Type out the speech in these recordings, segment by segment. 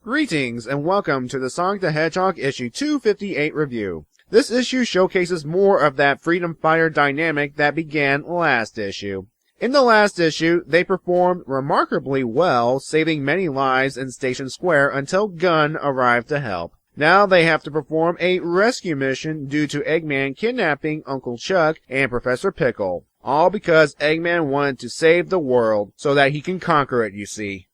Greetings and welcome to the Sonic the Hedgehog issue 258 review. This issue showcases more of that freedom fighter dynamic that began last issue. In the last issue, they performed remarkably well, saving many lives in Station Square until Gunn arrived to help. Now they have to perform a rescue mission due to Eggman kidnapping Uncle Chuck and Professor Pickle. All because Eggman wanted to save the world so that he can conquer it, you see.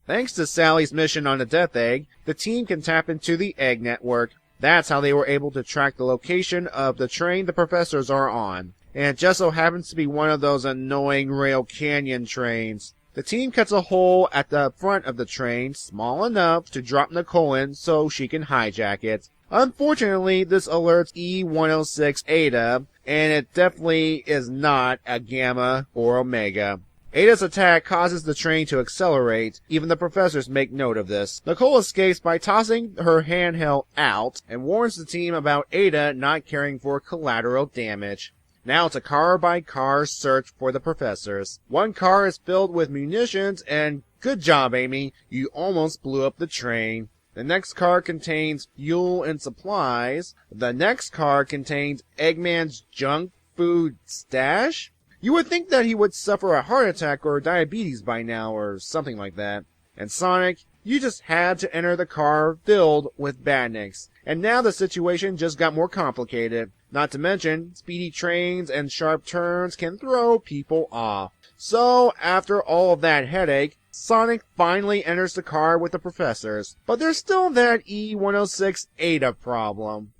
Thanks to Sally's mission on the Death Egg, the team can tap into the Egg Network. That's how they were able to track the location of the train the professors are on. And it just so happens to be one of those annoying Rail Canyon trains. The team cuts a hole at the front of the train, small enough to drop Nicole in so she can hijack it. Unfortunately, this alerts E-106 Ada, and it definitely is not a Gamma or Omega. Ada's attack causes the train to accelerate. Even the professors make note of this. Nicole escapes by tossing her handheld out and warns the team about Ada not caring for collateral damage. Now it's a car-by-car search for the professors. One car is filled with munitions, and good job, Amy. You almost blew up the train. The next car contains fuel and supplies. The next car contains Eggman's junk food stash. You would think that he would suffer a heart attack or diabetes by now or something like that. And Sonic, you just had to enter the car filled with badniks. And now the situation just got more complicated. Not to mention, speedy trains and sharp turns can throw people off. So, after all of that headache, Sonic finally enters the car with the professors. But there's still that E-106 Ada problem.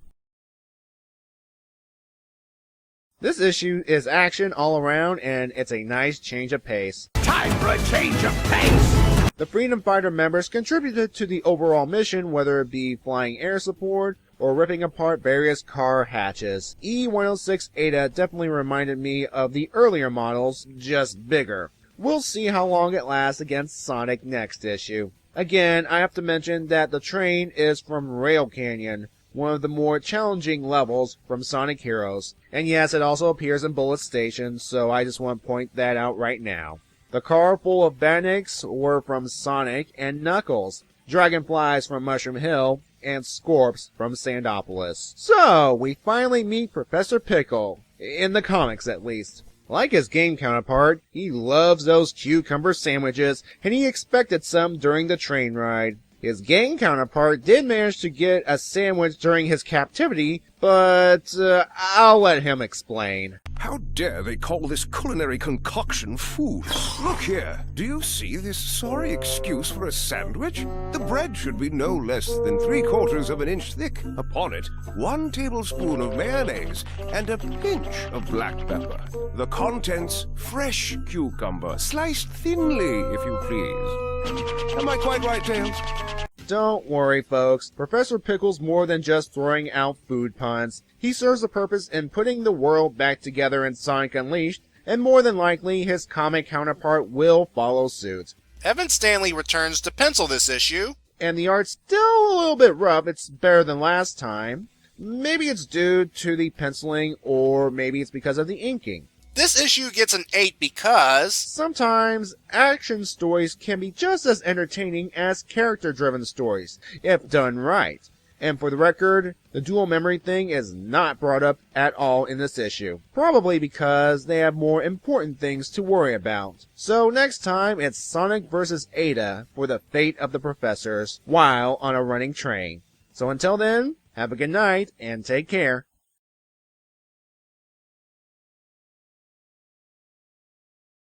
This issue is action all around, and it's a nice change of pace. Time for a change of pace! The Freedom Fighter members contributed to the overall mission, whether it be flying air support or ripping apart various car hatches. E-106 Ada definitely reminded me of the earlier models, just bigger. We'll see how long it lasts against Sonic next issue. Again, I have to mention that the train is from Rail Canyon, one of the more challenging levels from Sonic Heroes. And yes, it also appears in Bullet Station, so I just want to point that out right now. The car full of badniks were from Sonic and Knuckles, Dragonflies from Mushroom Hill, and Scorps from Sandopolis. So, we finally meet Professor Pickle, in the comics at least. Like his game counterpart, he loves those cucumber sandwiches, and he expected some during the train ride. His gang counterpart did manage to get a sandwich during his captivity, but I'll let him explain. How dare they call this culinary concoction food? Look here, do you see this sorry excuse for a sandwich? The bread should be no less than 3/4 of an inch thick. Upon it, 1 tablespoon of mayonnaise and a pinch of black pepper. The contents, fresh cucumber, sliced thinly, if you please. Am I quite right, Tails? Don't worry, folks. Professor Pickle's more than just throwing out food puns. He serves a purpose in putting the world back together in Sonic Unleashed, and more than likely, his comic counterpart will follow suit. Evan Stanley returns to pencil this issue. And the art's still a little bit rough. It's better than last time. Maybe it's due to the penciling, or maybe it's because of the inking. This issue gets an 8 because Sometimes action stories can be just as entertaining as character-driven stories, if done right. And for the record, the dual memory thing is not brought up at all in this issue. Probably because they have more important things to worry about. So next time, it's Sonic vs. Ada for the fate of the professors while on a running train. So until then, have a good night and take care.